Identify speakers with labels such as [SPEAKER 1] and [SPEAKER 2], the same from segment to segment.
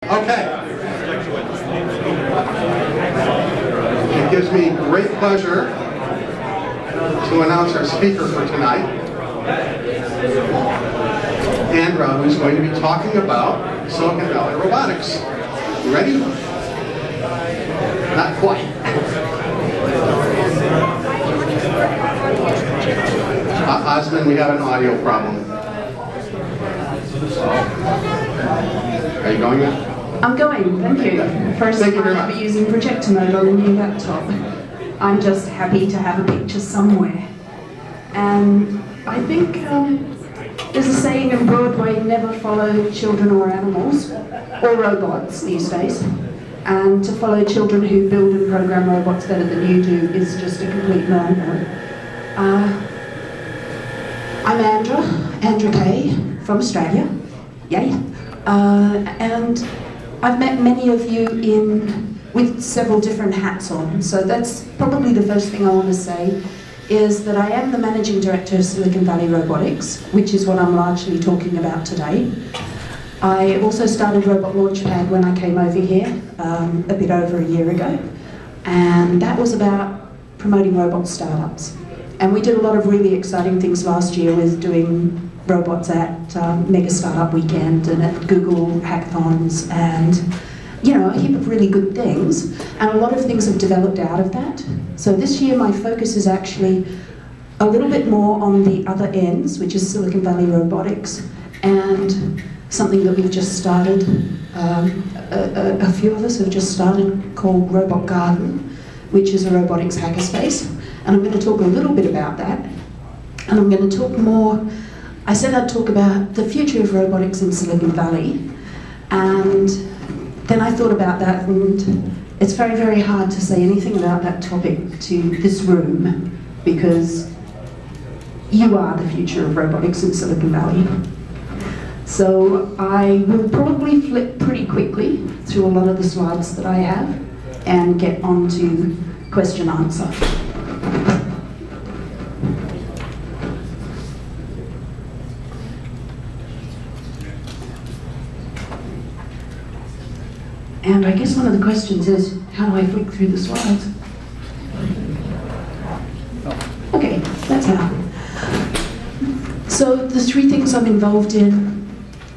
[SPEAKER 1] Okay. It gives me great pleasure to announce our speaker for tonight, Andra, who's going to be talking about Silicon Valley Robotics. You ready? Not quite. Osman, we have an audio problem. Are you going yet?
[SPEAKER 2] I'm going, thank you. First time ever using projector mode on a new laptop. I'm just happy to have a picture somewhere. And I think there's a saying in Broadway, never follow children or animals, or robots these days. And to follow children who build and program robots better than you do is just a complete no-no. I'm Andra Keay from Australia. Yay. And I've met many of you with several different hats on, so that's probably the first thing I want to say, is that I am the Managing Director of Silicon Valley Robotics, which is what I'm largely talking about today. I also started Robot Launchpad when I came over here a bit over a year ago, and that was about promoting robot startups. And we did a lot of really exciting things last year with doing robots at Mega Startup Weekend and at Google Hackathons, and you know, a heap of really good things, and a lot of things have developed out of that. So this year my focus is actually a little bit more on the other ends, which is Silicon Valley Robotics, and something that we've just started, a few of us have just started, called Robot Garden, which is a robotics hackerspace, and I'm going to talk a little bit about that, and I'm going to talk more. I said I'd talk about the future of robotics in Silicon Valley, and then I thought about that, and it's very, very hard to say anything about that topic to this room, because you are the future of robotics in Silicon Valley. So I will probably flip pretty quickly through a lot of the slides that I have and get on to question answer. And I guess one of the questions is, how do I flick through the slides? Okay, that's how. So the three things I'm involved in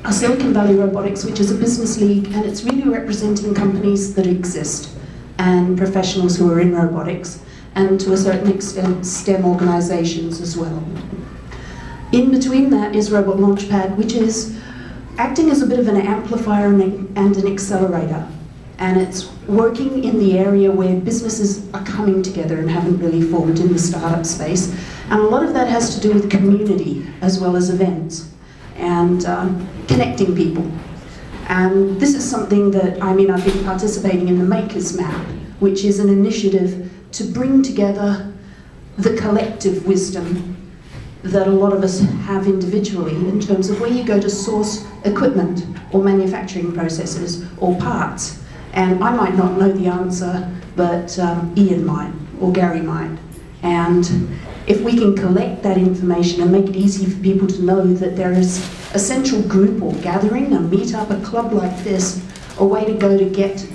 [SPEAKER 2] are Silicon Valley Robotics, which is a business league, and it's really representing companies that exist and professionals who are in robotics, and to a certain extent STEM organizations as well. In between that is Robot Launchpad, which is acting as a bit of an amplifier and an accelerator. And it's working in the area where businesses are coming together and haven't really formed in the startup space. And a lot of that has to do with community as well as events and connecting people. And this is something that, I mean, I've been participating in the Makers Map, which is an initiative to bring together the collective wisdom that a lot of us have individually in terms of where you go to source equipment or manufacturing processes or parts. And I might not know the answer, but Ian might, or Gary might. And if we can collect that information and make it easy for people to know that there is a central group or gathering, a meetup, a club like this, a way to go to get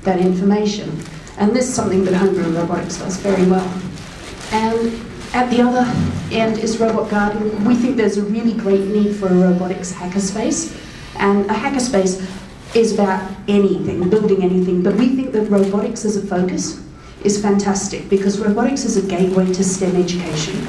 [SPEAKER 2] that information. And this is something that Brew Robotics does very well. And at the other end is Robot Garden. We think there's a really great need for a robotics hackerspace. And a hackerspace is about anything, building anything, but we think that robotics as a focus is fantastic because robotics is a gateway to STEM education.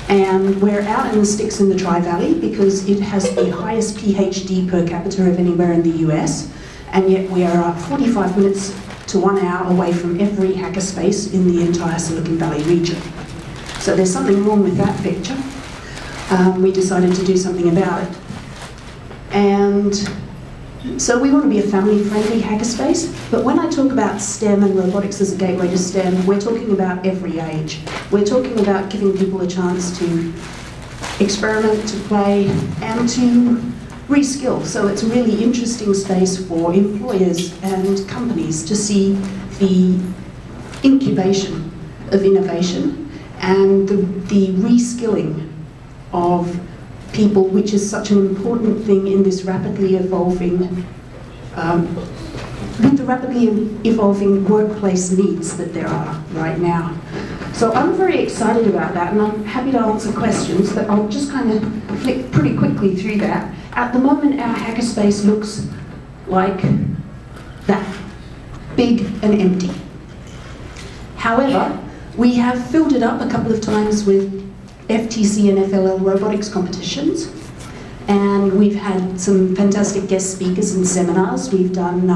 [SPEAKER 2] And we're out in the sticks in the Tri-Valley because it has the highest PhD per capita of anywhere in the US, and yet we are 45 minutes to 1 hour away from every hackerspace in the entire Silicon Valley region. So there's something wrong with that picture. We decided to do something about it. And so we want to be a family-friendly hackerspace, but when I talk about STEM and robotics as a gateway to STEM, we're talking about every age. We're talking about giving people a chance to experiment, to play, and to reskill. So it's a really interesting space for employers and companies to see the incubation of innovation and the reskilling of people, which is such an important thing in this rapidly evolving with the rapidly evolving workplace needs that there are right now. So I'm very excited about that, and I'm happy to answer questions, but I'll just kind of flick pretty quickly through that. At the moment, our hackerspace looks like that, big and empty. However, we have filled it up a couple of times with FTC and FLL robotics competitions, and we've had some fantastic guest speakers and seminars. We've done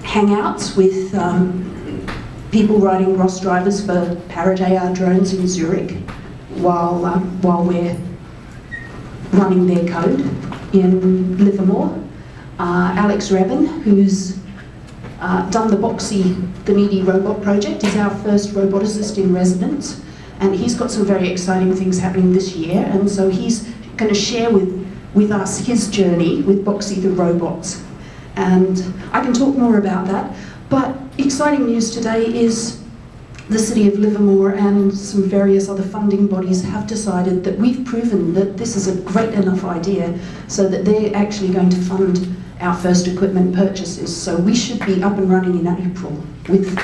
[SPEAKER 2] hangouts with people riding ROS drivers for Parrot AR drones in Zurich while we're running their code in Livermore. Alex Rebin, who's done the Boxy, the Needy Robot project, is our first roboticist in residence, and he's got some very exciting things happening this year, and so he's going to share with us his journey with Boxy the robots. And I can talk more about that, but exciting news today is the City of Livermore and some various other funding bodies have decided that we've proven that this is a great enough idea so that they're actually going to fund our first equipment purchases. So we should be up and running in April with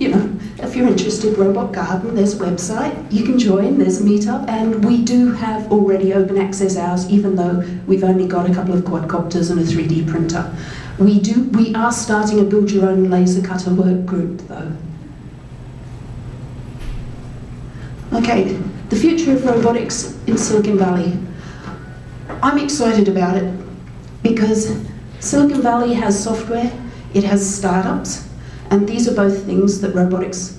[SPEAKER 2] you know, if you're interested, Robot Garden, there's a website, you can join, there's a meetup, and we do have already open access hours, even though we've only got a couple of quadcopters and a 3D printer. We are starting a build your own laser cutter work group though. Okay, the future of robotics in Silicon Valley. I'm excited about it because Silicon Valley has software, it has startups, and these are both things that robotics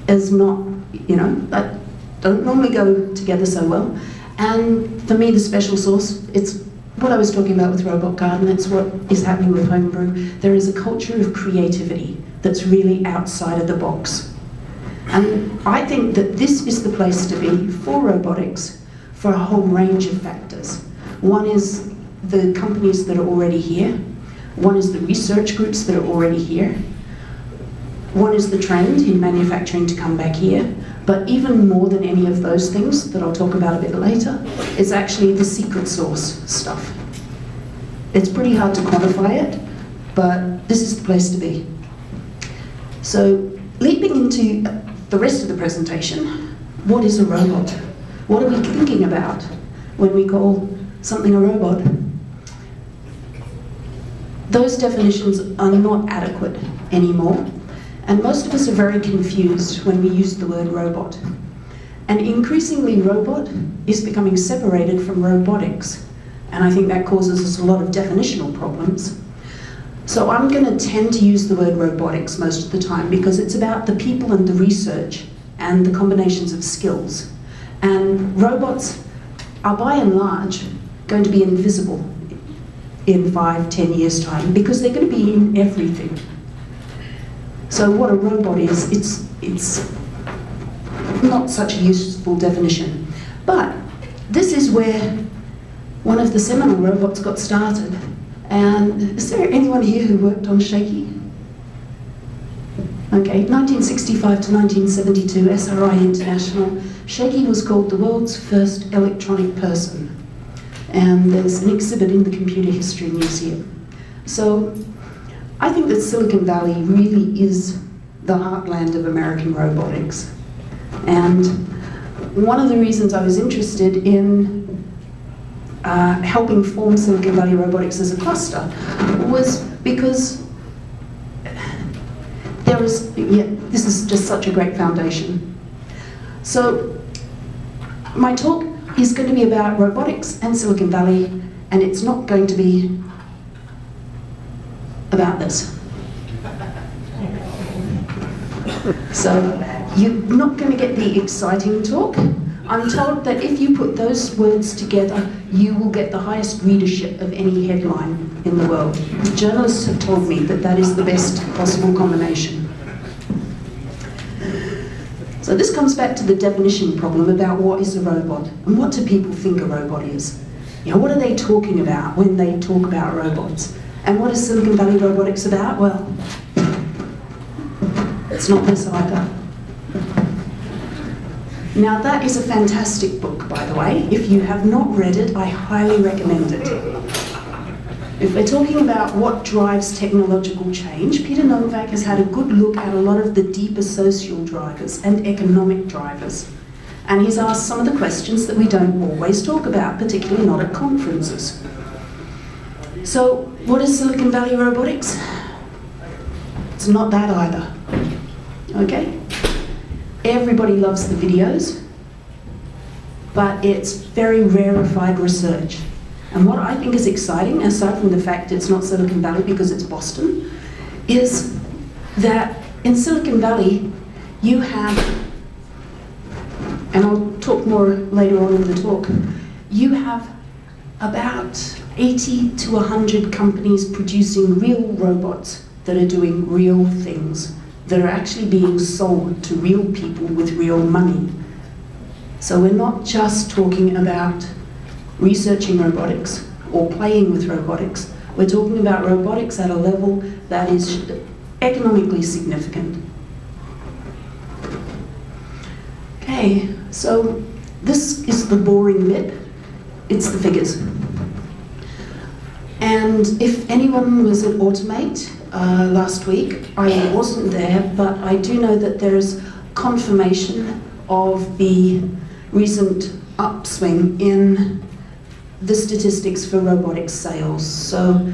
[SPEAKER 2] is not, you know, that don't normally go together so well. And for me, the special sauce, it's what I was talking about with Robot Garden, it's what is happening with Homebrew. There is a culture of creativity that's really outside of the box. And I think that this is the place to be for robotics for a whole range of factors. One is the companies that are already here. One is the research groups that are already here. One is the trend in manufacturing to come back here. But even more than any of those things that I'll talk about a bit later, is actually the secret sauce stuff. It's pretty hard to quantify it, but this is the place to be. So, leaping into the rest of the presentation, what is a robot? What are we thinking about when we call something a robot? Those definitions are not adequate anymore, and most of us are very confused when we use the word robot. And increasingly, robot is becoming separated from robotics, and I think that causes us a lot of definitional problems. So I'm going to tend to use the word robotics most of the time because it's about the people and the research and the combinations of skills. And robots are by and large going to be invisible in 5-10 years' time because they're going to be in everything. So what a robot is, it's not such a useful definition. But this is where one of the seminal robots got started. And is there anyone here who worked on Shaky? Okay, 1965 to 1972, SRI International. Shaky was called the world's first electronic person. And there's an exhibit in the Computer History Museum. So I think that Silicon Valley really is the heartland of American robotics. And one of the reasons I was interested in helping form Silicon Valley Robotics as a cluster was because there is, this is just such a great foundation. So my talk is going to be about robotics and Silicon Valley, and it's not going to be about this. So you're not going to get the exciting talk. I'm told that if you put those words together, you will get the highest readership of any headline in the world. Journalists have told me that that is the best possible combination. So this comes back to the definition problem about what is a robot and what do people think a robot is. You know, what are they talking about when they talk about robots? And what is Silicon Valley Robotics about? Well, it's not this either. Now that is a fantastic book, by the way. If you have not read it, I highly recommend it. If we're talking about what drives technological change, Peter Novak has had a good look at a lot of the deeper social drivers and economic drivers. And he's asked some of the questions that we don't always talk about, particularly not at conferences. So, what is Silicon Valley Robotics? It's not that either. Okay? Everybody loves the videos, but it's very rarefied research. And what I think is exciting, aside from the fact it's not Silicon Valley because it's Boston, is that in Silicon Valley you have, and I'll talk more later on in the talk, you have about 80 to 100 companies producing real robots that are doing real things, that are actually being sold to real people with real money. So we're not just talking about researching robotics or playing with robotics. We're talking about robotics at a level that is economically significant. Okay, so this is the boring bit. It's the figures. And if anyone was at Automate last week, I wasn't there, but I do know that there's confirmation of the recent upswing in the statistics for robotics sales. So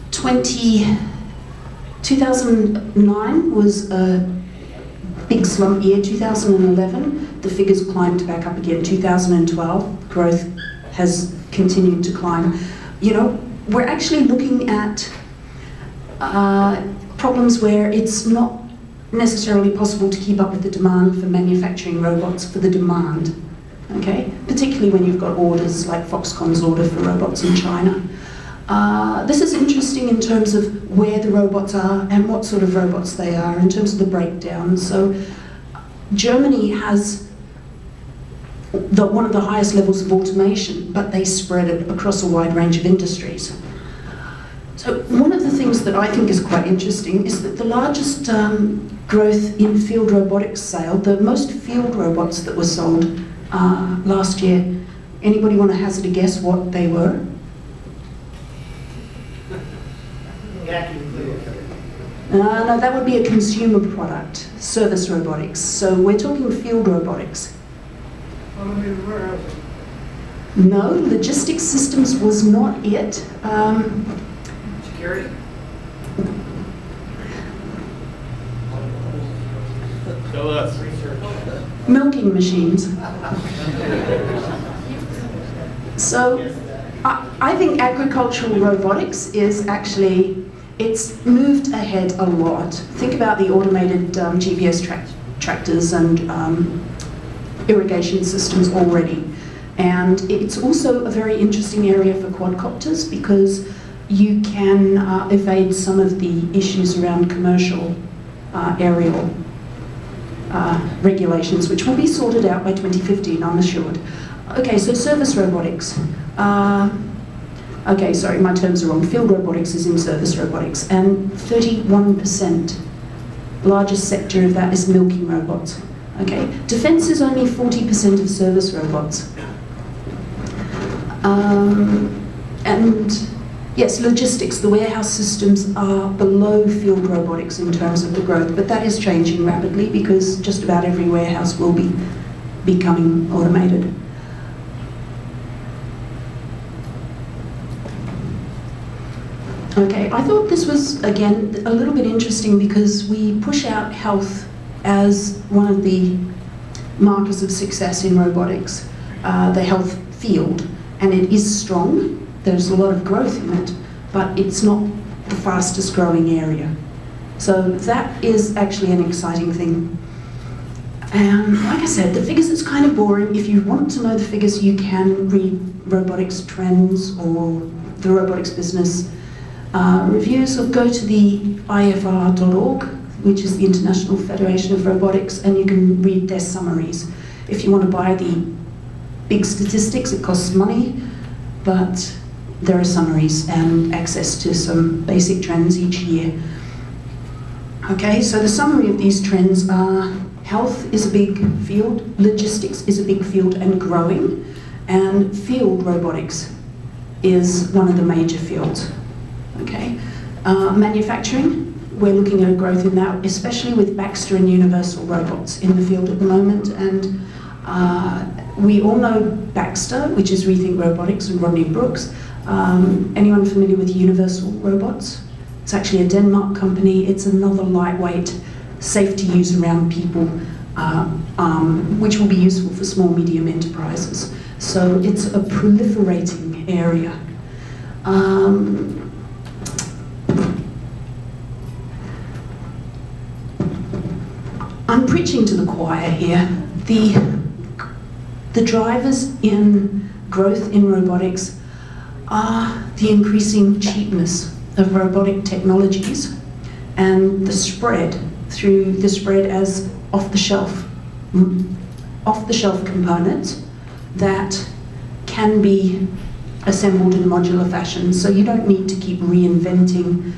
[SPEAKER 2] 2009 was a big slump year. 2011, the figures climbed back up again. 2012, growth has continued to climb. You know, we're actually looking at problems where it's not necessarily possible to keep up with the demand for manufacturing robots for the demand. Okay, particularly when you've got orders like Foxconn's order for robots in China. This is interesting in terms of where the robots are and what sort of robots they are in terms of the breakdown. So Germany has one of the highest levels of automation, but they spread it across a wide range of industries. So one of the things that I think is quite interesting is that the largest growth in field robotics sale, the most field robots that were sold last year, anybody want to hazard a guess what they were? No, that would be a consumer product, service robotics. So we're talking field robotics. No, logistics systems was not it.
[SPEAKER 3] Security? Tell us.
[SPEAKER 2] Milking machines. So I think agricultural robotics is actually, it's moved ahead a lot. Think about the automated GPS tractors and irrigation systems already. And it's also a very interesting area for quadcopters because you can evade some of the issues around commercial aerial regulations, which will be sorted out by 2015, I'm assured. Okay, so service robotics. Okay, sorry, my terms are wrong. Field robotics is in service robotics, and 31%, largest sector of that is milking robots. Okay, defense is only 40% of service robots. And yes, logistics, the warehouse systems are below field robotics in terms of the growth, but that is changing rapidly because just about every warehouse will be becoming automated. Okay, I thought this was, again, a little bit interesting because we push out health as one of the markers of success in robotics, the health field, and it is strong. There's a lot of growth in it, but it's not the fastest growing area. So that is actually an exciting thing. And like I said, the figures is kind of boring. If you want to know the figures, you can read robotics trends or the robotics business reviews, or go to the ifr.org, which is the International Federation of Robotics, and you can read their summaries. If you want to buy the big statistics, it costs money, but there are summaries and access to some basic trends each year. Okay, so the summary of these trends are Health is a big field, logistics is a big field and growing, and field robotics is one of the major fields. Okay, manufacturing, we're looking at a growth in that, especially with Baxter and Universal robots in the field at the moment. And we all know Baxter, which is Rethink Robotics, and Rodney Brooks. Anyone familiar with Universal Robots? It's actually a Denmark company. It's another lightweight, safe to use around people, which will be useful for small, medium enterprises. So it's a proliferating area. I'm preaching to the choir here. The drivers in growth in robotics are the increasing cheapness of robotic technologies and the spread as off-the-shelf components that can be assembled in a modular fashion. So you don't need to keep reinventing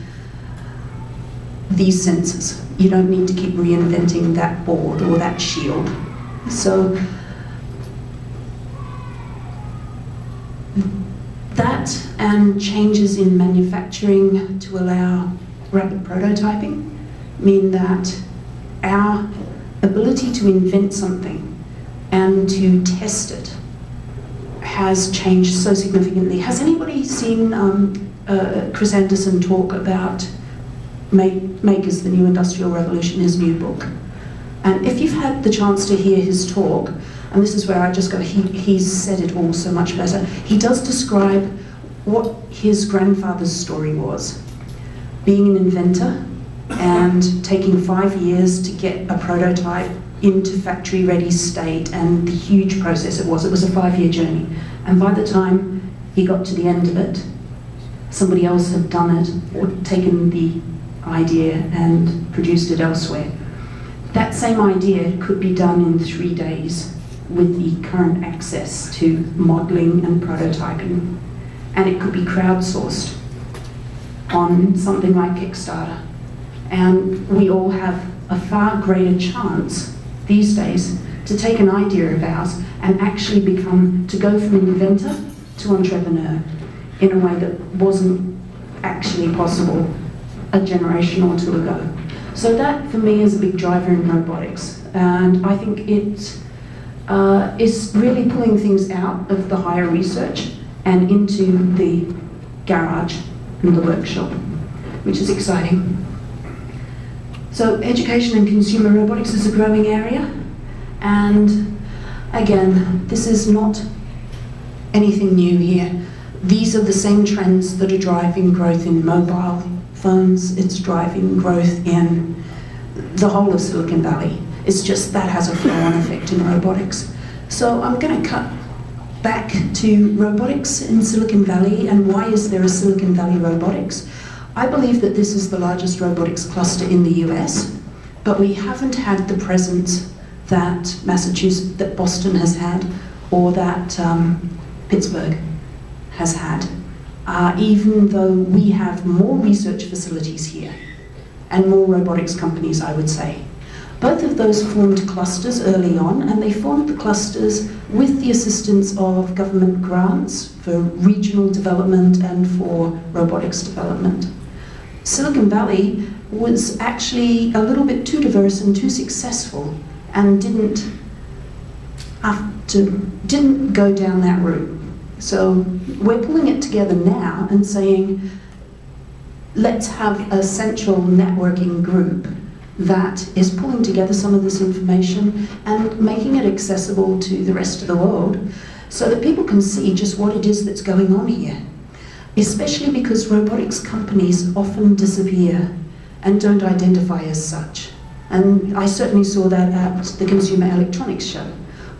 [SPEAKER 2] these sensors. You don't need to keep reinventing that board or that shield. So that and changes in manufacturing to allow rapid prototyping mean that our ability to invent something and to test it has changed so significantly. Has anybody seen Chris Anderson talk about Makers, the New Industrial Revolution, his new book? And if you've had the chance to hear his talk, and this is where I just go, he's said it all so much better. He does describe what his grandfather's story was. Being an inventor and taking 5 years to get a prototype into factory-ready state, and the huge process it was. It was a 5-year journey. And by the time he got to the end of it, somebody else had done it or taken the idea and produced it elsewhere. That same idea could be done in 3 days with the current access to modeling and prototyping. And it could be crowdsourced on something like Kickstarter. And we all have a far greater chance these days to take an idea of ours and actually to go from inventor to entrepreneur in a way that wasn't actually possible a generation or two ago. So that, for me, is a big driver in robotics. And I think it is really pulling things out of the higher research and into the garage and the workshop, which is exciting. So education and consumer robotics is a growing area. And again, this is not anything new here. These are the same trends that are driving growth in mobile phones. It's driving growth in the whole of Silicon Valley. It's just that has a flow-on effect in robotics. So I'm going to cut back to robotics in Silicon Valley, and why is there a Silicon Valley Robotics? I believe that this is the largest robotics cluster in the US, but we haven't had the presence that that Boston has had, or that Pittsburgh has had, even though we have more research facilities here and more robotics companies, I would say. Both of those formed clusters early on, and they formed the clusters with the assistance of government grants for regional development and for robotics development. Silicon Valley was actually a little bit too diverse and too successful, and didn't go down that route. So we're pulling it together now and saying, let's have a central networking group that is pulling together some of this information and making it accessible to the rest of the world so that people can see just what it is that's going on here. Especially because robotics companies often disappear and don't identify as such. And I certainly saw that at the Consumer Electronics Show.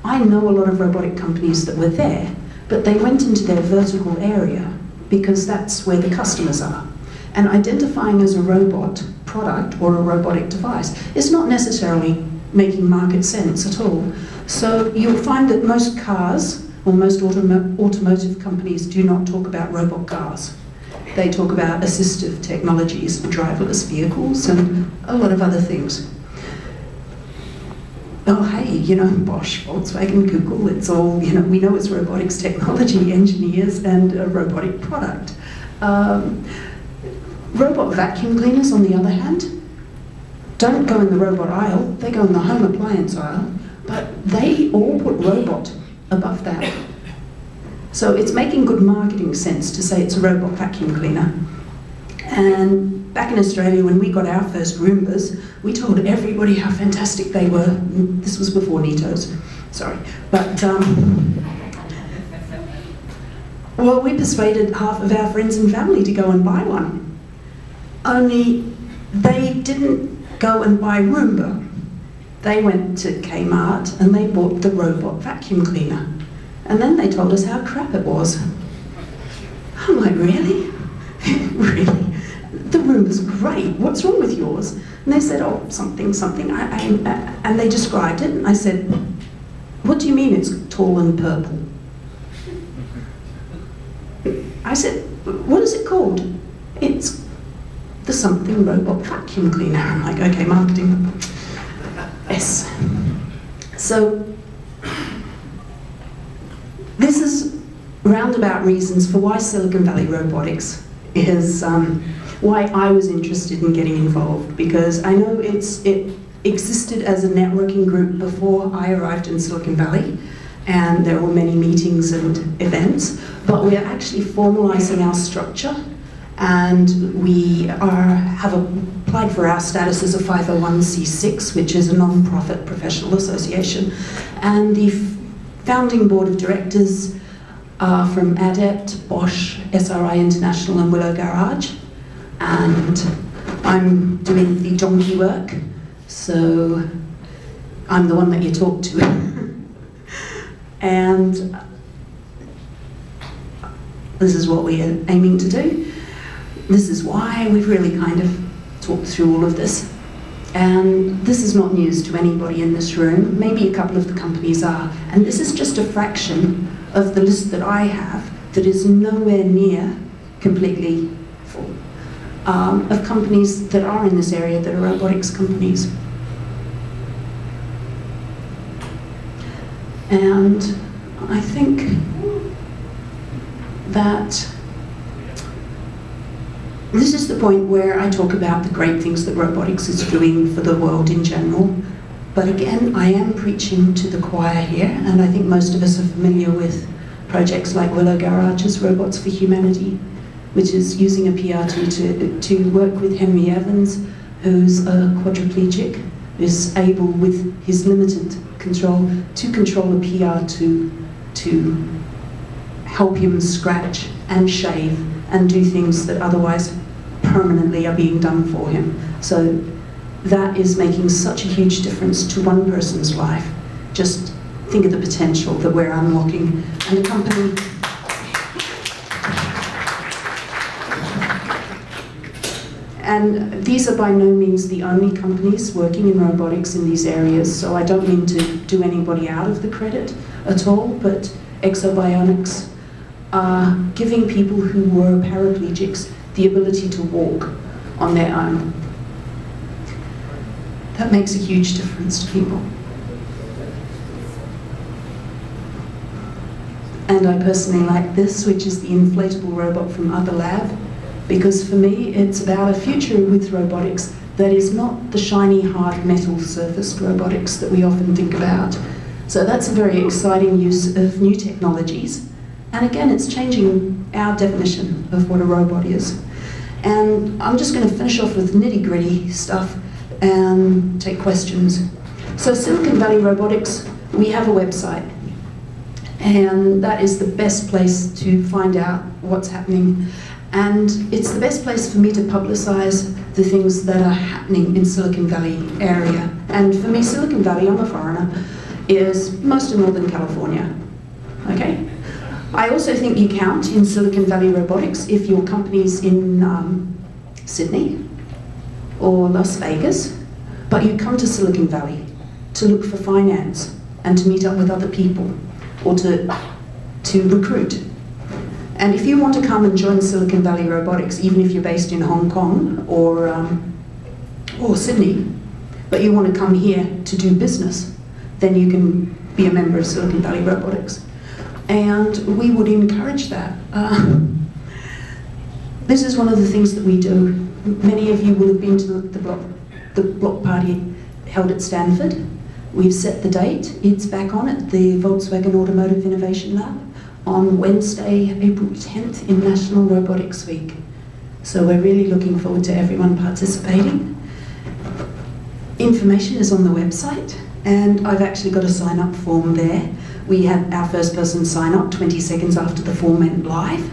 [SPEAKER 2] I know a lot of robotic companies that were there, but they went into their vertical area because that's where the customers are. And identifying as a robot product or a robotic device is not necessarily making market sense at all. So you'll find that most cars, or most automotive companies, do not talk about robot cars. They talk about assistive technologies for driverless vehicles and a lot of other things. oh hey, you know, Bosch, Volkswagen, Google, it's all, you know, we know it's robotics technology, engineers, and a robotic product. Robot vacuum cleaners, on the other hand, don't go in the robot aisle, they go in the home appliance aisle, but they all put robot above that. So it's making good marketing sense to say it's a robot vacuum cleaner. And back in Australia, when we got our first Roombas, we told everybody how fantastic they were. This was before Neatos, sorry. But, well, we persuaded half of our friends and family to go and buy one. Only they didn't go and buy Roomba. They went to Kmart and they bought the robot vacuum cleaner. And then they told us how crap it was. I'm like, really? Really? The Roomba's great, what's wrong with yours? And they said, oh, something, and they described it, and I said, what do you mean it's tall and purple? I said, what is it called? It's the something robot vacuum cleaner. I'm like, okay, marketing. Yes. So, this is roundabout reasons for why Silicon Valley Robotics is why I was interested in getting involved, because I know it existed as a networking group before I arrived in Silicon Valley, and there were many meetings and events, but we're actually formalizing our structure, and we have applied for our status as a 501c6, which is a non-profit professional association, and the founding board of directors are from Adept, Bosch, SRI International, and Willow Garage. And I'm doing the donkey work, so I'm the one that you talk to. And this is what we are aiming to do. This is why we've really kind of talked through all of this. And this is not news to anybody in this room. Maybe a couple of the companies are. And this is just a fraction of the list that I have that is nowhere near completely full. Of companies that are in this area that are robotics companies. And I think that this is the point where I talk about the great things that robotics is doing for the world in general. But again, I am preaching to the choir here, and I think most of us are familiar with projects like Willow Garage's Robots for Humanity, which is using a PRT to work with Henry Evans, who's a quadriplegic, is able with his limited control to control a PR2 to help him scratch and shave and do things that otherwise permanently are being done for him. So that is making such a huge difference to one person's life. Just think of the potential that we're unlocking. And the company and these are by no means the only companies working in robotics in these areas, so I don't mean to do anybody out of the credit at all, but Exobionics are giving people who were paraplegics the ability to walk on their own. That makes a huge difference to people. And I personally like this, which is the inflatable robot from Other Lab, because for me it's about a future with robotics that is not the shiny hard metal surfaced robotics that we often think about. So that's a very exciting use of new technologies, and again it's changing our definition of what a robot is. And I'm just going to finish off with nitty-gritty stuff and take questions. So Silicon Valley Robotics, we have a website, and that is the best place to find out what's happening. And it's the best place for me to publicize the things that are happening in Silicon Valley area. And for me, Silicon Valley, I'm a foreigner, is most of Northern California, okay? I also think you count in Silicon Valley Robotics if your company's in Sydney or Las Vegas, but you come to Silicon Valley to look for finance and to meet up with other people or to recruit. And if you want to come and join Silicon Valley Robotics, even if you're based in Hong Kong or Sydney, but you want to come here to do business, then you can be a member of Silicon Valley Robotics. And we would encourage that. This is one of the things that we do. Many of you will have been to the block party held at Stanford. We've set the date. It's back on at the Volkswagen Automotive Innovation Lab on Wednesday, April 10th in National Robotics Week. So we're really looking forward to everyone participating. Information is on the website, and I've actually got a sign-up form there. We had our first person sign up 20 seconds after the form went live.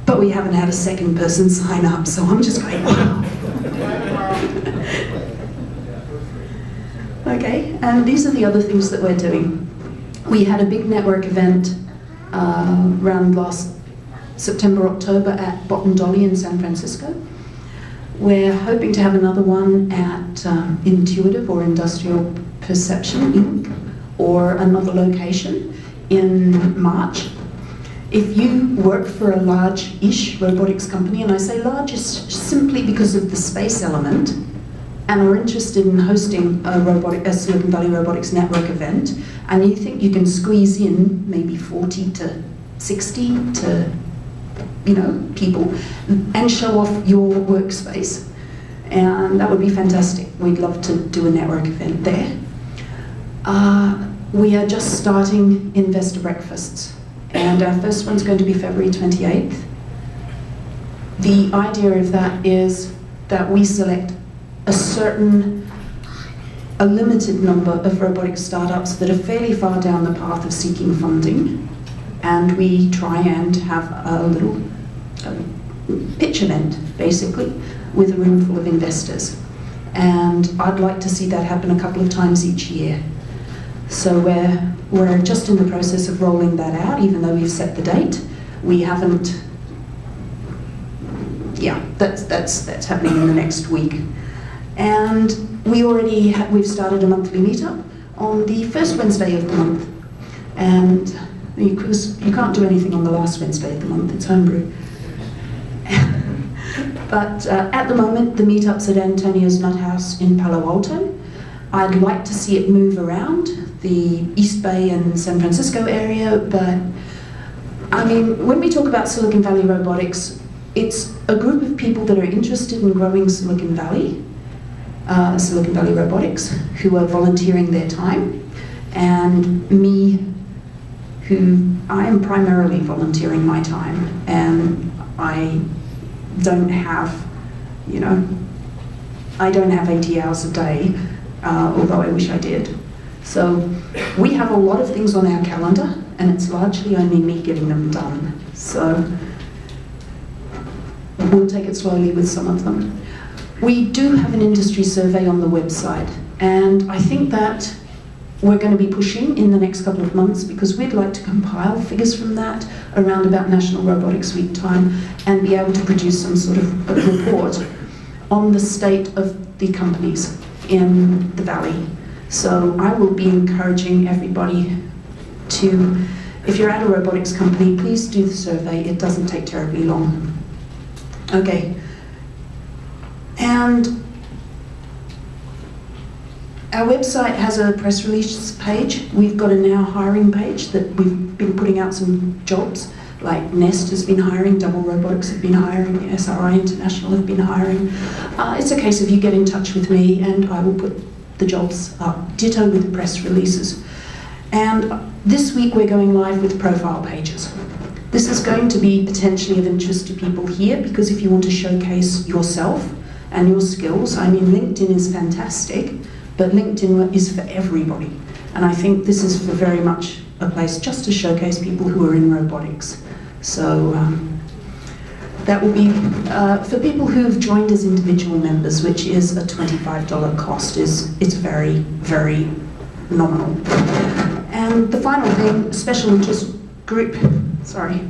[SPEAKER 2] But we haven't had a second person sign up, so I'm just going, wow. Okay, and these are the other things that we're doing. We had a big network event around last September, October at Bot and Dolly in San Francisco. We're hoping to have another one at Intuitive or Industrial Perception Inc. or another location in March. If you work for a large-ish robotics company, and I say large simply because of the space element, and are interested in hosting a Silicon Valley Robotics Network event, and you think you can squeeze in maybe 40 to 60 to, people, and show off your workspace, and that would be fantastic. We'd love to do a network event there. We are just starting investor breakfasts, and our first one's going to be February 28th. The idea of that is that we select a limited number of robotic startups that are fairly far down the path of seeking funding, and we try and have a little pitch event, basically, with a room full of investors. And I'd like to see that happen a couple of times each year. So we're just in the process of rolling that out, even though we've set the date. We haven't, yeah, that's happening in the next week. And we've started a monthly meetup on the first Wednesday of the month. And because you can't do anything on the last Wednesday of the month, it's homebrew. But at the moment, the meetup's at Antonio's Nut House in Palo Alto. I'd like to see it move around the East Bay and San Francisco area, but I mean, when we talk about Silicon Valley Robotics, it's a group of people that are interested in growing Silicon Valley Robotics, who are volunteering their time, and me, who I am primarily volunteering my time, and I don't have, I don't have 80 hours a day, although I wish I did. So we have a lot of things on our calendar, and it's largely only me getting them done. So we'll take it slowly with some of them. We do have an industry survey on the website, and I think that we're going to be pushing in the next couple of months, because we'd like to compile figures from that around about National Robotics Week time and be able to produce some sort of a report on the state of the companies in the Valley. So I will be encouraging everybody to, if you're at a robotics company, please do the survey. It doesn't take terribly long. Okay. And our website has a press release page. We've got a now hiring page that we've been putting out some jobs, like Nest has been hiring, Double Robotics have been hiring, SRI International have been hiring. It's a case of you get in touch with me and I will put the jobs up, ditto with the press releases. And this week we're going live with profile pages. This is going to be potentially of interest to people here, because if you want to showcase yourself and your skills, I mean, LinkedIn is fantastic, but LinkedIn is for everybody. And I think this is for very much a place just to showcase people who are in robotics. So that will be, for people who have joined as individual members, which is a $25 cost, it's very, very nominal. And the final thing, special interest group, sorry.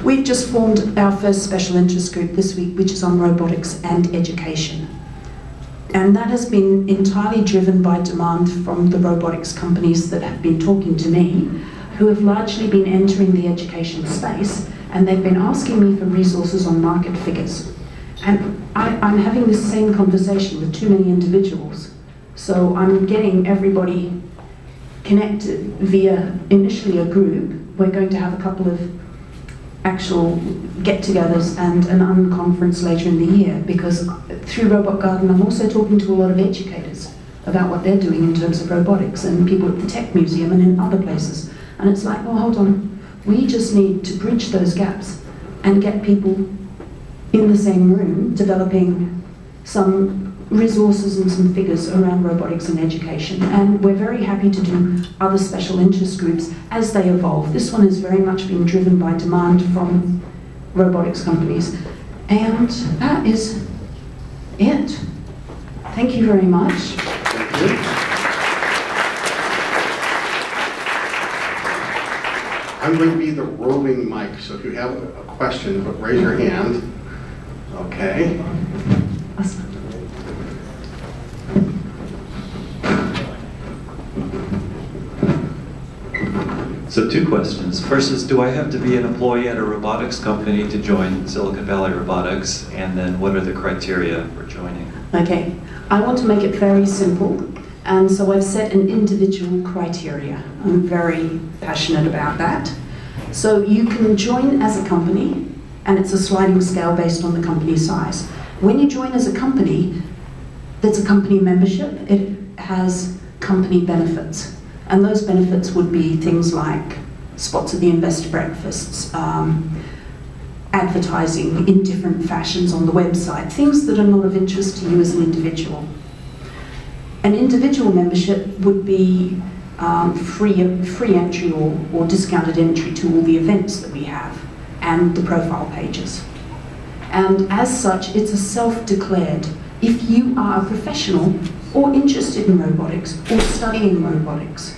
[SPEAKER 2] We've just formed our first special interest group this week, which is on robotics and education. And that has been entirely driven by demand from the robotics companies that have been talking to me, who have largely been entering the education space, and they've been asking me for resources on market figures. And I'm having this same conversation with too many individuals. So I'm getting everybody connected via initially a group. We're going to have a couple of actual get-togethers and an unconference later in the year, because through Robot Garden I'm also talking to a lot of educators about what they're doing in terms of robotics, and people at the Tech Museum and in other places. And it's like, well, hold on, we just need to bridge those gaps and get people in the same room developing some resources and some figures around robotics and education. And we're very happy to do other special interest groups as they evolve. This one has very much been driven by demand from robotics companies. And that is it. Thank you very much.
[SPEAKER 1] Thank you. I'm going to be the roving mic, so if you have a question, raise your hand. Okay.
[SPEAKER 2] Awesome.
[SPEAKER 3] So 2 questions. First is, do I have to be an employee at a robotics company to join Silicon Valley Robotics? And then what are the criteria for joining?
[SPEAKER 2] Okay, I want to make it very simple, and so I've set an individual criteria. I'm very passionate about that. So you can join as a company, and it's a sliding scale based on the company size. When you join as a company, there's a company membership. It has company benefits. And those benefits would be things like spots at the investor breakfasts, advertising in different fashions on the website, things that are not of interest to you as an individual. An individual membership would be free entry or discounted entry to all the events that we have and the profile pages. And as such, it's a self-declared. If you are a professional or interested in robotics or studying robotics,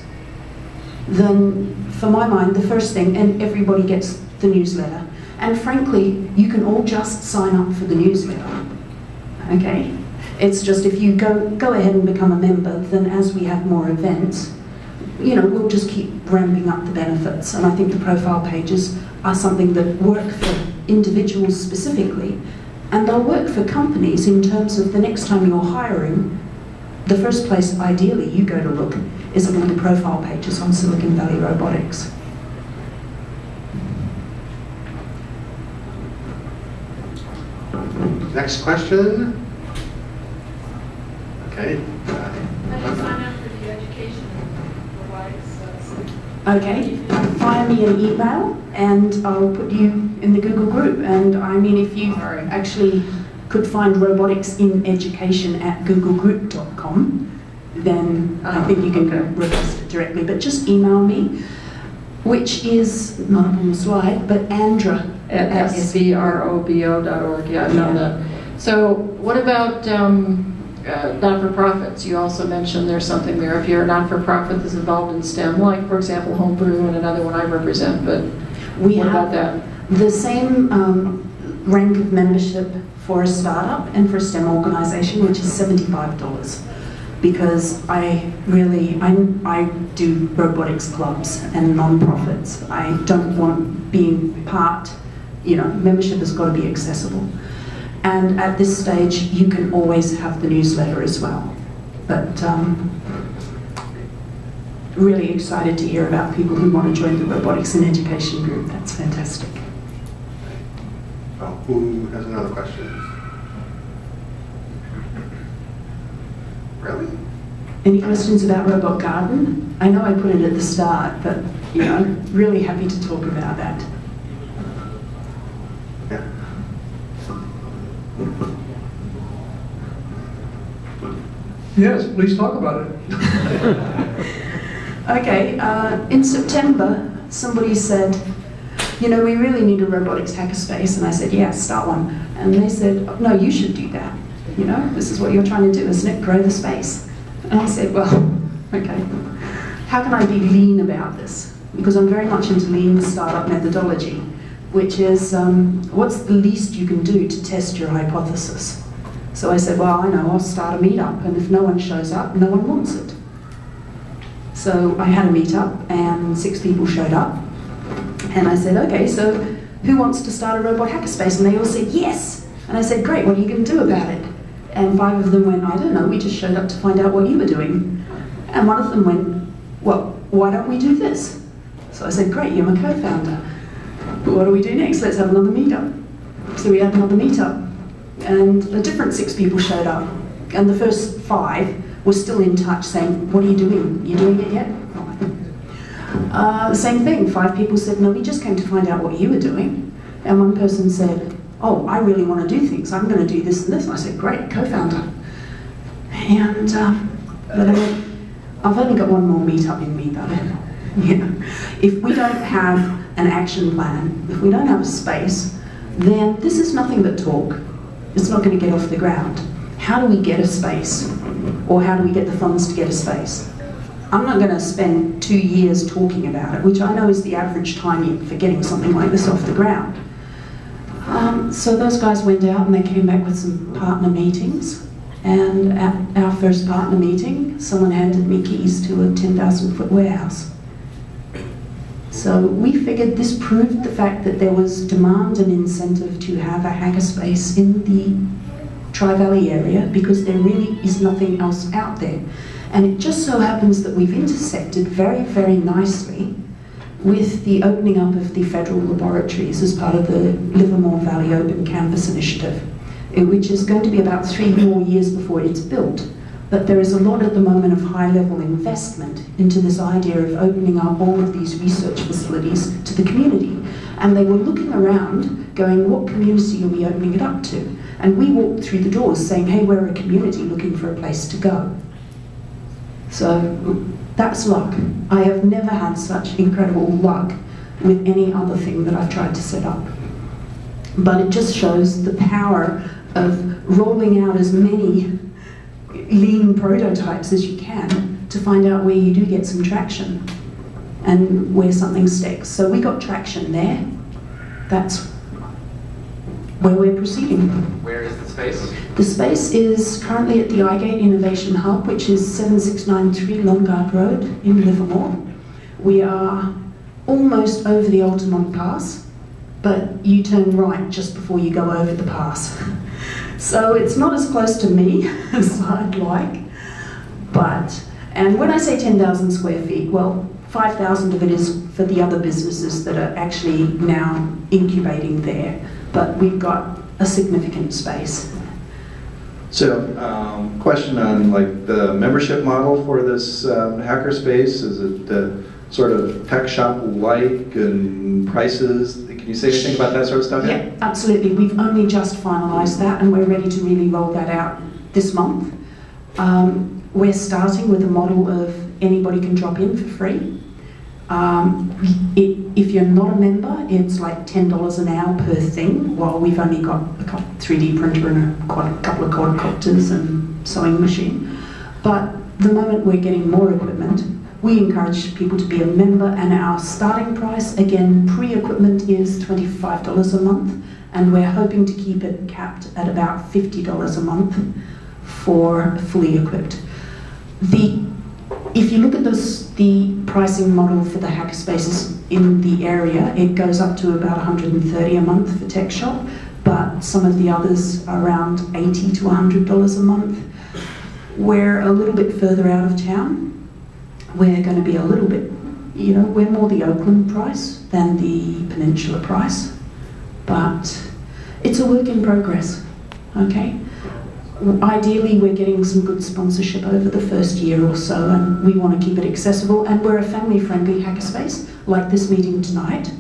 [SPEAKER 2] then for my mind, the first thing, and everybody gets the newsletter, and frankly, you can all just sign up for the newsletter, okay? It's just if you go ahead and become a member, then as we have more events, you know, we'll just keep ramping up the benefits. And I think the profile pages are something that work for individuals specifically, and they'll work for companies in terms of the next time you're hiring, the first place ideally you go to look is at all the profile pages on Silicon Valley Robotics.
[SPEAKER 1] Next question. Okay.
[SPEAKER 4] How do you sign up for the education robotics?
[SPEAKER 2] Okay, fire me an email and I'll put you in the Google group. And I mean, if you actually could find robotics in education at googlegroup.com, then I think you can request it directly. But just email me, which is not on the slide, but Andra
[SPEAKER 4] At svrobo.org. Yeah, I know that. So what about not-for-profits? You also mentioned there's something there. If you're a not-for-profit that's involved in STEM, like, for example, Homebrew and another one I represent, but what about that?
[SPEAKER 2] The same rank of membership for a startup and for a STEM organization, which is $75. Because I do robotics clubs and non-profits. I don't want being part, you know, membership has got to be accessible. And at this stage, you can always have the newsletter as well. But really excited to hear about people who want to join the Robotics in Education group. That's fantastic.
[SPEAKER 1] Oh, who has another question? Really?
[SPEAKER 2] Any questions about Robot Garden? I know I put it at the start, but you know, really happy to talk about that.
[SPEAKER 1] Yeah.
[SPEAKER 5] Yes, please talk about it.
[SPEAKER 2] Okay, in September, somebody said, you know, we really need a robotics hackerspace, and I said, yeah, start one. And they said, oh, no, you should do that. You know, this is what you're trying to do, isn't it? Grow the space. And I said, well, okay, how can I be lean about this? Because I'm very much into lean startup methodology, which is what's the least you can do to test your hypothesis? So I said, well, I know, I'll start a meetup, and if no one shows up, no one wants it. So I had a meetup, and 6 people showed up, and I said, okay, so who wants to start a robot hackerspace? And they all said, yes. And I said, great, what are you going to do about it? And 5 of them went, I don't know, we just showed up to find out what you were doing. And one of them went, well, why don't we do this? So I said, great, you're my co-founder. But what do we do next? Let's have another meetup. So we had another meetup. And a different 6 people showed up. And the first 5 were still in touch saying, what are you doing? You doing it yet? The same thing, 5 people said, no, we just came to find out what you were doing. And one person said, oh, I really want to do things. I'm going to do this and this. And I said, great, co-founder. And but I went, I've only got one more meetup in me, though. Yeah. If we don't have an action plan, if we don't have a space, then this is nothing but talk. It's not going to get off the ground. How do we get a space? Or how do we get the funds to get a space? I'm not going to spend 2 years talking about it, which I know is the average time for getting something like this off the ground. So those guys went out and they came back with some partner meetings. And at our first partner meeting, someone handed me keys to a 10,000-foot warehouse. So we figured this proved the fact that there was demand and incentive to have a hackerspace in the Tri-Valley area because there really is nothing else out there. And it just so happens that we've intersected very, very nicely with the opening up of the federal laboratories as part of the Livermore Valley Open Campus Initiative, which is going to be about 3 more years before it's built. But there is a lot at the moment of high-level investment into this idea of opening up all of these research facilities to the community. And they were looking around, going, what community are we opening it up to? And we walked through the doors saying, hey, we're a community looking for a place to go. So that's luck. I have never had such incredible luck with any other thing that I've tried to set up. But it just shows the power of rolling out as many lean prototypes as you can to find out where you do get some traction and where something sticks. So we got traction there. That's where we're proceeding.
[SPEAKER 6] Where is the space?
[SPEAKER 2] The space is currently at the iGate Innovation Hub, which is 7693 Longard Road in Livermore. We are almost over the Altamont Pass, but you turn right just before you go over the pass. So it's not as close to me as I'd like, but, and when I say 10,000 square feet, well, 5,000 of it is for the other businesses that are actually now incubating there, but we've got a significant space.
[SPEAKER 7] So, question on like the membership model for this hackerspace. Is it sort of tech shop-like and prices? Can you say anything about that sort of stuff yet?
[SPEAKER 2] Yeah, absolutely. We've only just finalised that and we're ready to really roll that out this month. We're starting with a model of anybody can drop in for free. If you're not a member, it's like $10 an hour per thing, while we've only got a 3D printer and a couple of quadcopters and sewing machine. But the moment we're getting more equipment, we encourage people to be a member, and our starting price, again, pre-equipment is $25 a month, and we're hoping to keep it capped at about $50 a month for fully equipped. If you look at the pricing model for the hackerspaces in the area, it goes up to about $130 a month for Tech Shop, but some of the others are around $80 to $100 a month. We're a little bit further out of town. We're going to be a little bit, we're more the Oakland price than the Peninsula price, but it's a work in progress, okay? Ideally, we're getting some good sponsorship over the first year or so, and we want to keep it accessible, and we're a family-friendly hackerspace, like this meeting tonight.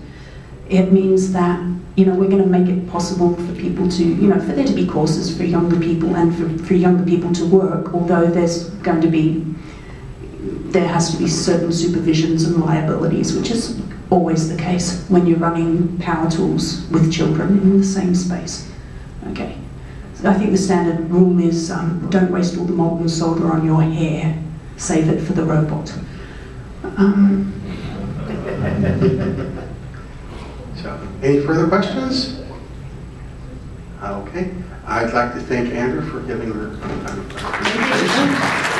[SPEAKER 2] It means that, we're going to make it possible for people to, for there to be courses for younger people and for younger people to work, although there has to be certain supervisions and liabilities, which is always the case when you're running power tools with children in the same space. Okay. So I think the standard rule is don't waste all the molten solder on your hair, save it for the robot.
[SPEAKER 1] So, any further questions? Okay. I'd like to thank Andra for giving her presentation.